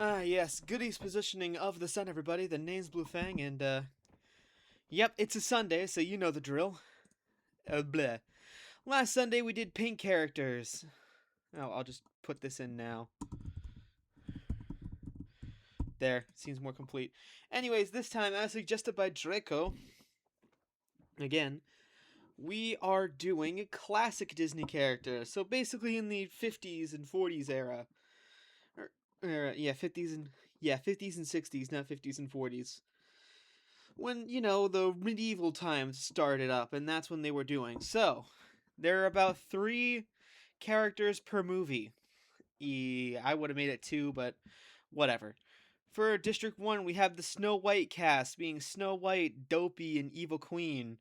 Yes, Goody's positioning of the sun, everybody. The name's Blue Fang, and, yep, it's a Sunday, so you know the drill. Bleh. Last Sunday we did pink characters. Oh, I'll just put this in now. There, seems more complete. Anyways, this time, as suggested by Draco, again, we are doing classic Disney characters. So basically in the 50s and 40s era. Yeah, 50s and 60s, not 50s and 40s. When, the medieval times started up, and that's when they were doing. So, there are about 3 characters per movie. I would have made it 2, but whatever. For District 1, we have the Snow White cast, being Snow White, Dopey, and Evil Queen.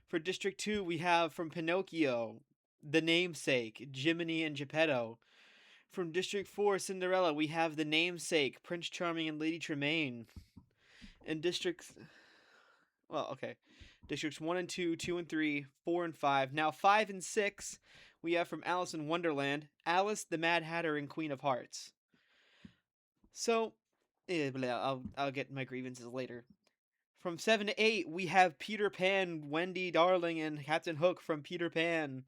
For District 2, we have from Pinocchio, the namesake, Jiminy and Geppetto. From District 4, Cinderella, we have the namesake, Prince Charming and Lady Tremaine. In Districts 1 and 2, 2 and 3, 4 and 5. Now 5 and 6, we have from Alice in Wonderland, Alice, the Mad Hatter, and Queen of Hearts. So, I'll get my grievances later. From 7 to 8, we have Peter Pan, Wendy Darling, and Captain Hook from Peter Pan.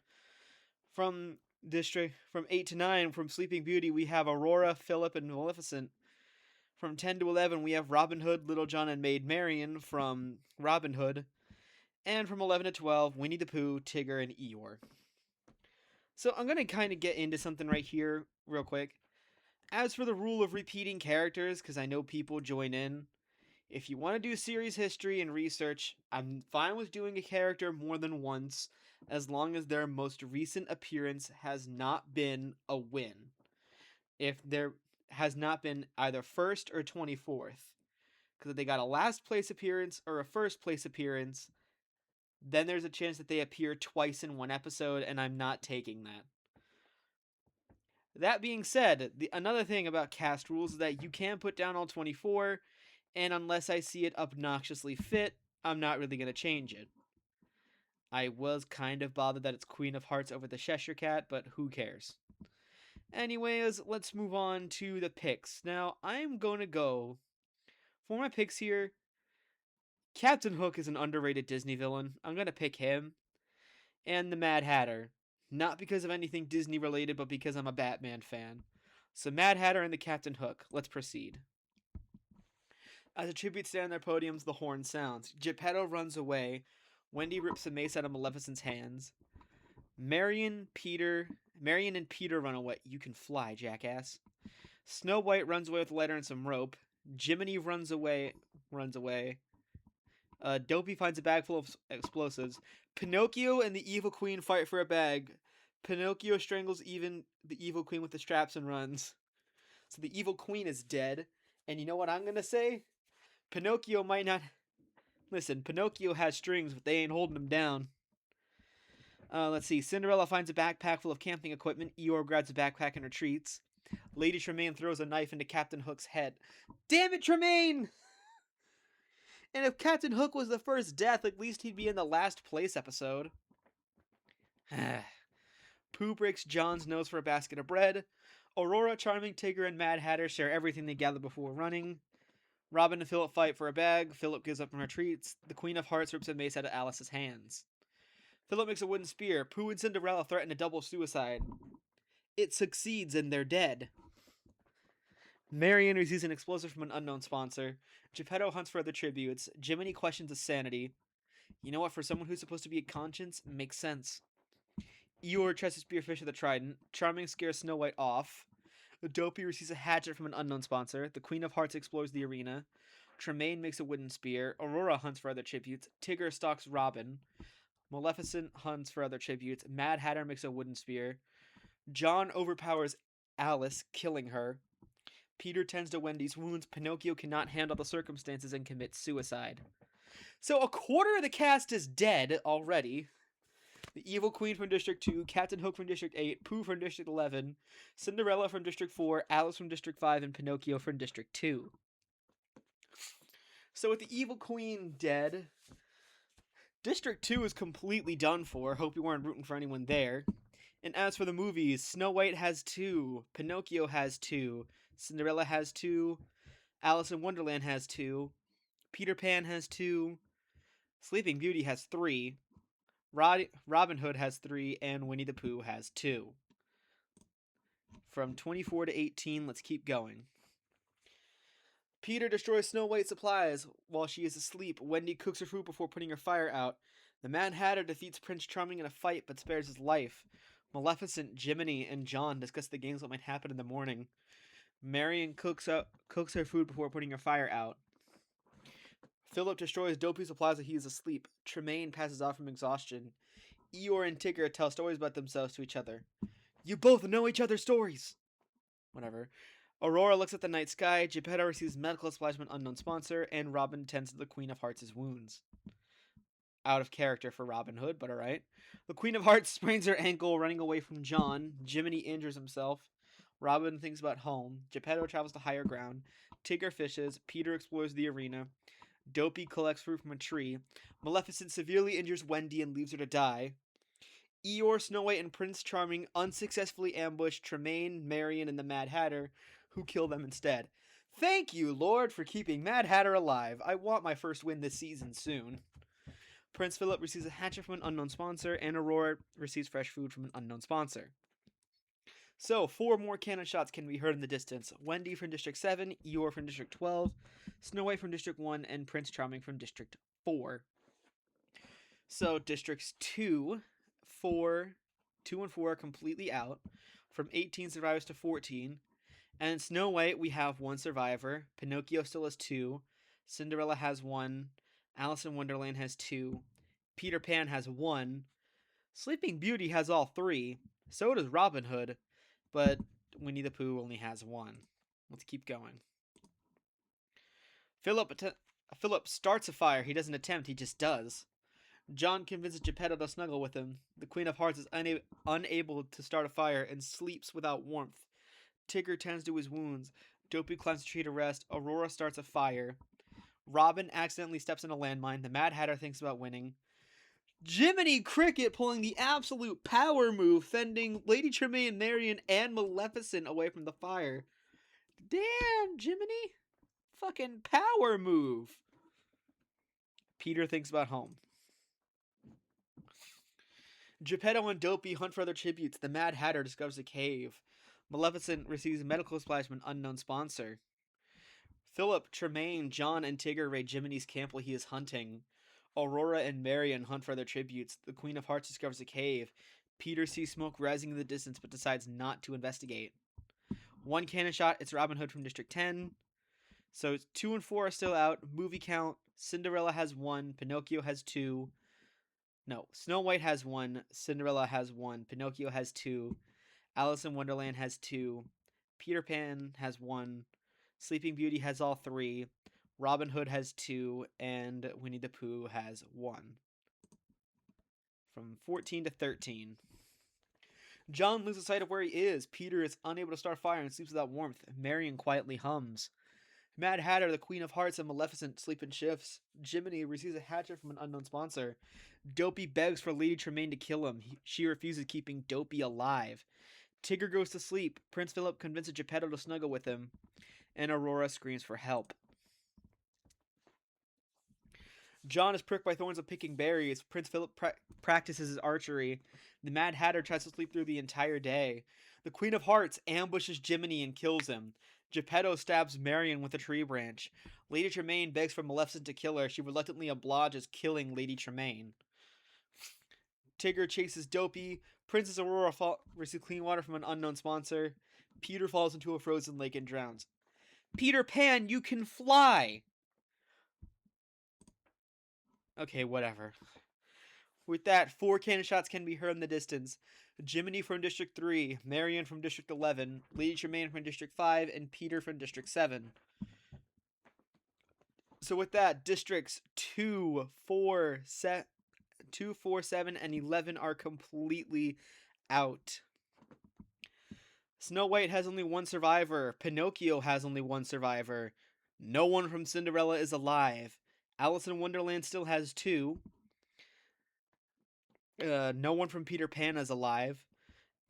From 8 to 9, from Sleeping Beauty, we have Aurora, Philip, and Maleficent. From 10 to 11, we have Robin Hood, Little John, and Maid Marian from Robin Hood. And from 11 to 12, Winnie the Pooh, Tigger, and Eeyore. So I'm going to kind of get into something right here real quick. As for the rule of repeating characters, because I know people join in, if you want to do series history and research, I'm fine with doing a character more than once, as long as their most recent appearance has not been a win. If there has not been either first or 24th. Because if they got a last place appearance or a first place appearance, then there's a chance that they appear twice in one episode, and I'm not taking that. That being said, another thing about cast rules is that you can put down all 24, and unless I see it obnoxiously fit, I'm not really going to change it. I was kind of bothered that it's Queen of Hearts over the Cheshire Cat, but who cares? Anyways, let's move on to the picks. Now, I'm going to go, for my picks here, Captain Hook is an underrated Disney villain. I'm going to pick him. And the Mad Hatter. Not because of anything Disney related, but because I'm a Batman fan. So Mad Hatter and the Captain Hook. Let's proceed. As a tribute stand on their podiums, the horn sounds. Geppetto runs away. Wendy rips a mace out of Maleficent's hands. Marian and Peter run away. You can fly, jackass. Snow White runs away with a letter and some rope. Jiminy runs away. Dopey finds a bag full of explosives. Pinocchio and the Evil Queen fight for a bag. Pinocchio strangles the Evil Queen with the straps and runs. So the Evil Queen is dead. And you know what I'm going to say? Pinocchio might not... Listen, Pinocchio has strings, but they ain't holding him down. Let's see. Cinderella finds a backpack full of camping equipment. Eeyore grabs a backpack and retreats. Lady Tremaine throws a knife into Captain Hook's head. Damn it, Tremaine! And if Captain Hook was the first death, at least he'd be in the last place episode. Pooh breaks John's nose for a basket of bread. Aurora, Charming, Tigger, and Mad Hatter share everything they gather before running. Robin and Philip fight for a bag. Philip gives up and retreats. The Queen of Hearts rips a mace out of Alice's hands. Philip makes a wooden spear. Pooh and Cinderella threaten a double suicide. It succeeds and they're dead. Marian receives an explosive from an unknown sponsor. Geppetto hunts for other tributes. Jiminy questions his sanity. You know what? For someone who's supposed to be a conscience, makes sense. Eeyore tries to spearfish with a trident. Charming scares Snow White off. Dopey receives a hatchet from an unknown sponsor. The Queen of Hearts explores the arena. Tremaine makes a wooden spear. Aurora hunts for other tributes. Tigger stalks Robin. Maleficent hunts for other tributes. Mad Hatter makes a wooden spear. John overpowers Alice, killing her. Peter tends to Wendy's wounds. Pinocchio cannot handle the circumstances and commits suicide. So a quarter of the cast is dead already. The Evil Queen from District 2, Captain Hook from District 8, Pooh from District 11, Cinderella from District 4, Alice from District 5, and Pinocchio from District 2. So with the Evil Queen dead, District 2 is completely done for. Hope you weren't rooting for anyone there. And as for the movies, Snow White has 2, Pinocchio has 2, Cinderella has 2. Alice in Wonderland has 2. Peter Pan has 2. Sleeping Beauty has 3. Robin Hood has 3. And Winnie the Pooh has 2. From 24 to 18, let's keep going. Peter destroys Snow White's supplies while she is asleep. Wendy cooks her food before putting her fire out. The Mad Hatter defeats Prince Charming in a fight but spares his life. Maleficent, Jiminy, and John discuss the games that might happen in the morning. Marion cooks her food before putting her fire out. Philip destroys Dopey's supplies while he is asleep. Tremaine passes out from exhaustion. Eeyore and Tigger tell stories about themselves to each other. You both know each other's stories! Whatever. Aurora looks at the night sky. Geppetto receives medical supplies from an unknown sponsor. And Robin tends to the Queen of Hearts' wounds. Out of character for Robin Hood, but alright. The Queen of Hearts sprains her ankle running away from John. Jiminy injures himself. Robin thinks about home. Geppetto travels to higher ground. Tigger fishes. Peter explores the arena. Dopey collects fruit from a tree. Maleficent severely injures Wendy and leaves her to die. Eeyore, Snow White, and Prince Charming unsuccessfully ambush Tremaine, Marion, and the Mad Hatter, who kill them instead. Thank you, Lord, for keeping Mad Hatter alive. I want my first win this season soon. Prince Philip receives a hatchet from an unknown sponsor, and Aurora receives fresh food from an unknown sponsor. So, 4 more cannon shots can be heard in the distance. Wendy from District 7, Eeyore from District 12, Snow White from District 1, and Prince Charming from District 4. So, Districts 2, 4, 2 and 4 are completely out. From 18 survivors to 14. And in Snow White, we have 1 survivor. Pinocchio still has 2. Cinderella has 1. Alice in Wonderland has 2. Peter Pan has 1. Sleeping Beauty has all 3. So does Robin Hood. But Winnie the Pooh only has 1. Let's keep going. Philip starts a fire. He doesn't attempt, he just does. John convinces Geppetto to snuggle with him. The Queen of Hearts is unable to start a fire and sleeps without warmth. Tigger tends to his wounds. Dopey climbs a tree to rest. Aurora starts a fire. Robin accidentally steps in a landmine. The Mad Hatter thinks about winning. Jiminy Cricket pulling the absolute power move, fending Lady Tremaine, Marion, and Maleficent away from the fire. Damn, Jiminy. Fucking power move. Peter thinks about home. Geppetto and Dopey hunt for other tributes. The Mad Hatter discovers a cave. Maleficent receives medical supplies from an unknown sponsor. Philip, Tremaine, John, and Tigger raid Jiminy's camp while he is hunting. Aurora and Marion hunt for their tributes. The Queen of Hearts discovers a cave. Peter sees smoke rising in the distance but decides not to investigate. 1 cannon shot, it's Robin Hood from District 10. So 2 and 4 are still out. Movie count, Cinderella has 1, Pinocchio has 2. No, Snow White has 1, Cinderella has 1, Pinocchio has 2, Alice in Wonderland has 2, Peter Pan has 1, Sleeping Beauty has all 3, Robin Hood has 2, and Winnie the Pooh has 1. From 14 to 13. John loses sight of where he is. Peter is unable to start fire and sleeps without warmth. Marion quietly hums. Mad Hatter, the Queen of Hearts, and Maleficent sleep in shifts. Jiminy receives a hatchet from an unknown sponsor. Dopey begs for Lady Tremaine to kill him. She refuses, keeping Dopey alive. Tigger goes to sleep. Prince Philip convinces Geppetto to snuggle with him. And Aurora screams for help. John is pricked by thorns of picking berries. Prince Philip practices his archery. The Mad Hatter tries to sleep through the entire day. The Queen of Hearts ambushes Jiminy and kills him. Geppetto stabs Marion with a tree branch. Lady Tremaine begs for Maleficent to kill her. She reluctantly obliges, killing Lady Tremaine. Tigger chases Dopey. Princess Aurora receives clean water from an unknown sponsor. Peter falls into a frozen lake and drowns. Peter Pan, you can fly! Okay, whatever. With that, 4 cannon shots can be heard in the distance. Jiminy from District 3, Marion from District 11, Lady Tremaine from District 5, and Peter from District 7. So with that, Districts 2, 4, 7, and 11 are completely out. Snow White has only 1 survivor. Pinocchio has only 1 survivor. No one from Cinderella is alive. Alice in Wonderland still has 2. No one from Peter Pan is alive.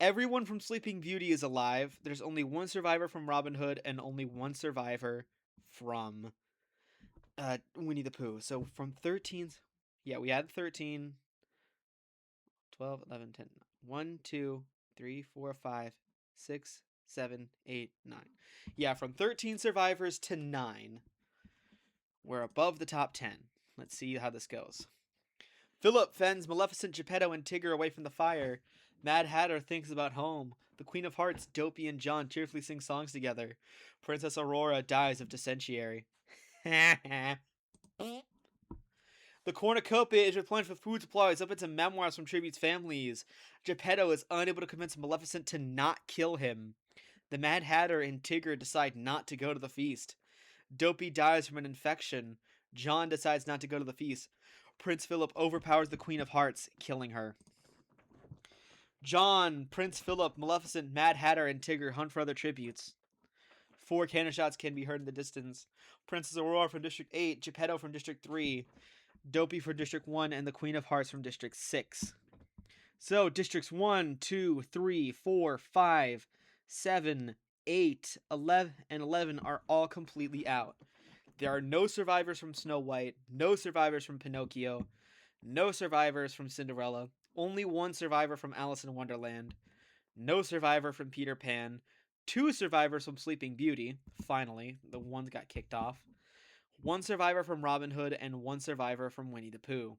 Everyone from Sleeping Beauty is alive. There's only one survivor from Robin Hood and only one survivor from Winnie the Pooh. So from 13, yeah, we had 13, 12, 11, 10, 1, 2, 3, 4, 5, 6, 7, 8, 9. Yeah, from 13 survivors to 9. We're above the top 10. Let's see how this goes. Philip fends Maleficent, Geppetto, and Tigger away from the fire. Mad Hatter thinks about home. The Queen of Hearts, Dopey, and John cheerfully sing songs together. Princess Aurora dies of dysentery. The cornucopia is replenished with food supplies up into memoirs from Tribute's families. Geppetto is unable to convince Maleficent to not kill him. The Mad Hatter and Tigger decide not to go to the feast. Dopey dies from an infection. John decides not to go to the feast. Prince Philip overpowers the Queen of Hearts, killing her. John, Prince Philip, Maleficent, Mad Hatter, and Tigger hunt for other tributes. 4 cannon shots can be heard in the distance. Princess Aurora from District 8, Geppetto from District 3, Dopey from District 1, and the Queen of Hearts from District 6. So, Districts 1, 2, 3, 4, 5, 7, 8, 11, and 11 are all completely out. There are no survivors from Snow White, no survivors from Pinocchio, no survivors from Cinderella, only one survivor from Alice in Wonderland, no survivor from Peter Pan, 2 survivors from Sleeping Beauty, finally, the ones got kicked off, 1 survivor from Robin Hood, and 1 survivor from Winnie the Pooh.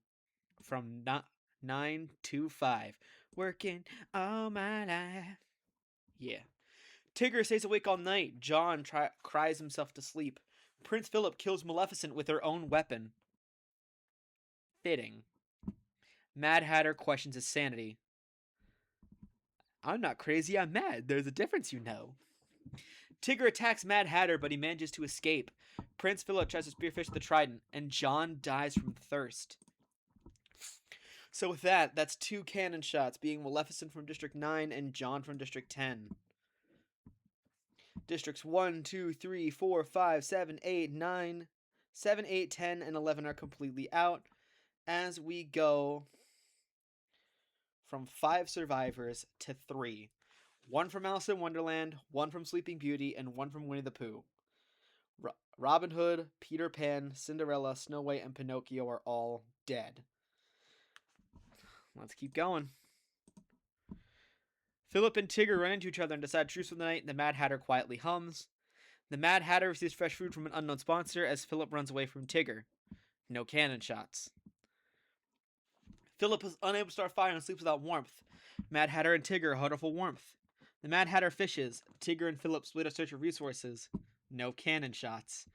From 9 to 5. Working all my life. Yeah. Tigger stays awake all night. John cries himself to sleep. Prince Philip kills Maleficent with her own weapon. Fitting. Mad Hatter questions his sanity. I'm not crazy, I'm mad. There's a difference, you know. Tigger attacks Mad Hatter, but he manages to escape. Prince Philip tries to spearfish the trident, and John dies from thirst. So with that, that's 2 cannon shots, being Maleficent from District 9 and John from District 10. Districts 1, 2, 3, 4, 5, 7, 8, 9, 7, 8, 10, and 11 are completely out as we go from 5 survivors to 3. 1 from Alice in Wonderland, 1 from Sleeping Beauty, and 1 from Winnie the Pooh. Robin Hood, Peter Pan, Cinderella, Snow White, and Pinocchio are all dead. Let's keep going. Philip and Tigger run into each other and decide truce for the night, and the Mad Hatter quietly hums. The Mad Hatter receives fresh food from an unknown sponsor as Philip runs away from Tigger. No cannon shots. Philip is unable to start fire and sleeps without warmth. Mad Hatter and Tigger huddle for warmth. The Mad Hatter fishes. Tigger and Philip split a search for resources. No cannon shots.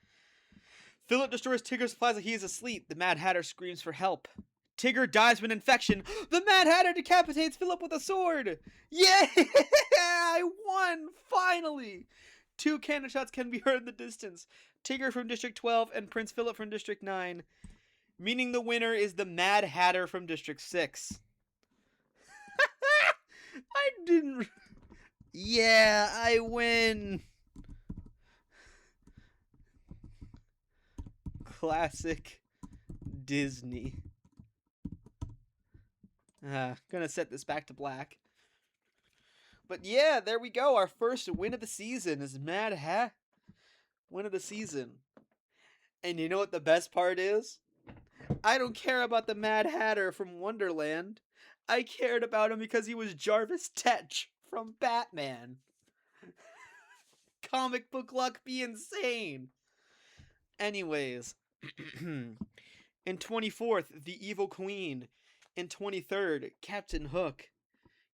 Philip destroys Tigger's supplies while he is asleep. The Mad Hatter screams for help. Tigger dies from an infection. The Mad Hatter decapitates Philip with a sword. Yeah, I won, finally. 2 cannon shots can be heard in the distance. Tigger from District 12 and Prince Philip from District 9. Meaning the winner is the Mad Hatter from District 6. I didn't... Yeah, I win. Classic Disney. Gonna set this back to black. But yeah, there we go. Our first win of the season is Mad Hatter. Win of the season. And you know what the best part is? I don't care about the Mad Hatter from Wonderland. I cared about him because he was Jarvis Tetch from Batman. Comic book luck be insane. Anyways. In 24th, the Evil Queen. In 23rd, Captain Hook.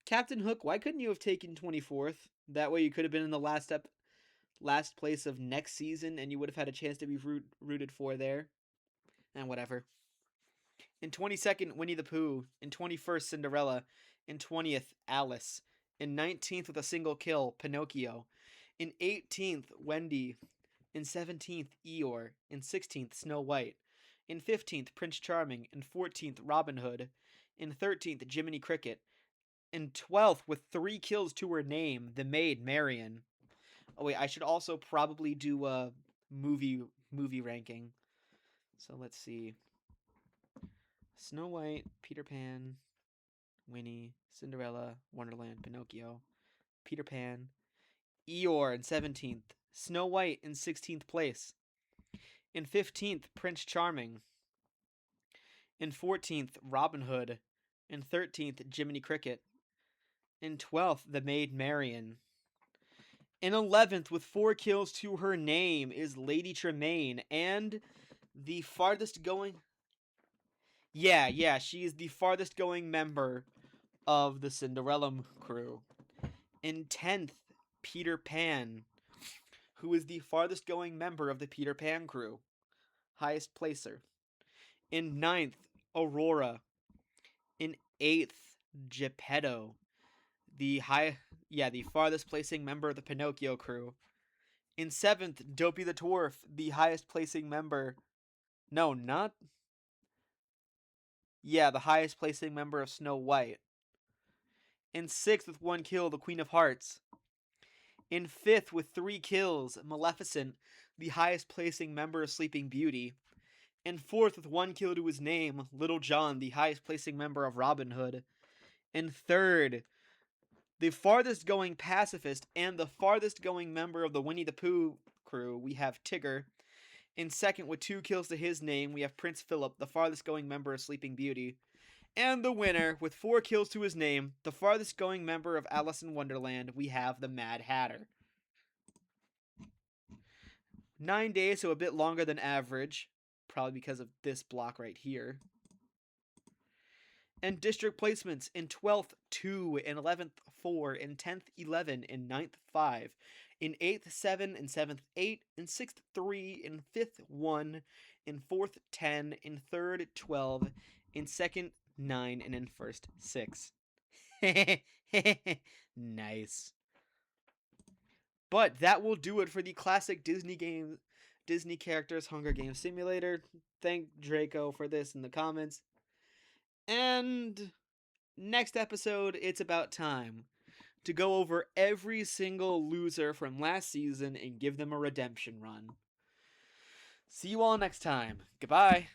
Captain Hook, why couldn't you have taken 24th? That way you could have been in the last place of next season and you would have had a chance to be rooted for there. And whatever. In 22nd, Winnie the Pooh. In 21st, Cinderella. In 20th, Alice. In 19th, with a single kill, Pinocchio. In 18th, Wendy. In 17th, Eeyore. In 16th, Snow White. In 15th, Prince Charming. In 14th, Robin Hood. In 13th, Jiminy Cricket. In 12th, with 3 kills to her name, the maid, Marion. Oh wait, I should also probably do a movie ranking. So let's see. Snow White, Peter Pan, Winnie, Cinderella, Wonderland, Pinocchio, Peter Pan, Eeyore in 17th, Snow White in 16th place. In 15th, Prince Charming. In 14th, Robin Hood. In 13th, Jiminy Cricket. In 12th, The Maid Marian. In 11th, with 4 kills to her name, is Lady Tremaine. And the farthest going... Yeah, she is the farthest going member of the Cinderella crew. In 10th, Peter Pan, who is the farthest going member of the Peter Pan crew. Highest placer. In 9th, Aurora. In 8th, Geppetto, the farthest placing member of the Pinocchio crew. In 7th, Dopey the Dwarf, the highest placing member. No, not. Yeah, the highest placing member of Snow White. In 6th, with 1 kill, the Queen of Hearts. In 5th, with 3 kills, Maleficent, the highest placing member of Sleeping Beauty. In 4th, with 1 kill to his name, Little John, the highest placing member of Robin Hood. In 3rd, the farthest going pacifist and the farthest going member of the Winnie the Pooh crew, we have Tigger. In 2nd, with 2 kills to his name, we have Prince Philip, the farthest going member of Sleeping Beauty. And the winner, with 4 kills to his name, the farthest going member of Alice in Wonderland, we have the Mad Hatter. 9 days, so a bit longer than average, probably because of this block right here. And district placements: in 12th, 2, in 11th, 4, in 10th, 11, in 9th, 5, in 8th, 7, in 7th, 8, in 6th, 3, in 5th, 1, in 4th, 10, in 3rd, 12, in 2nd, 9, and in 1st, 6. Nice. But that will do it for the classic Disney characters Hunger Games Simulator. Thank Draco for this in the comments. And next episode, it's about time to go over every single loser from last season and give them a redemption run. See you all next time. Goodbye.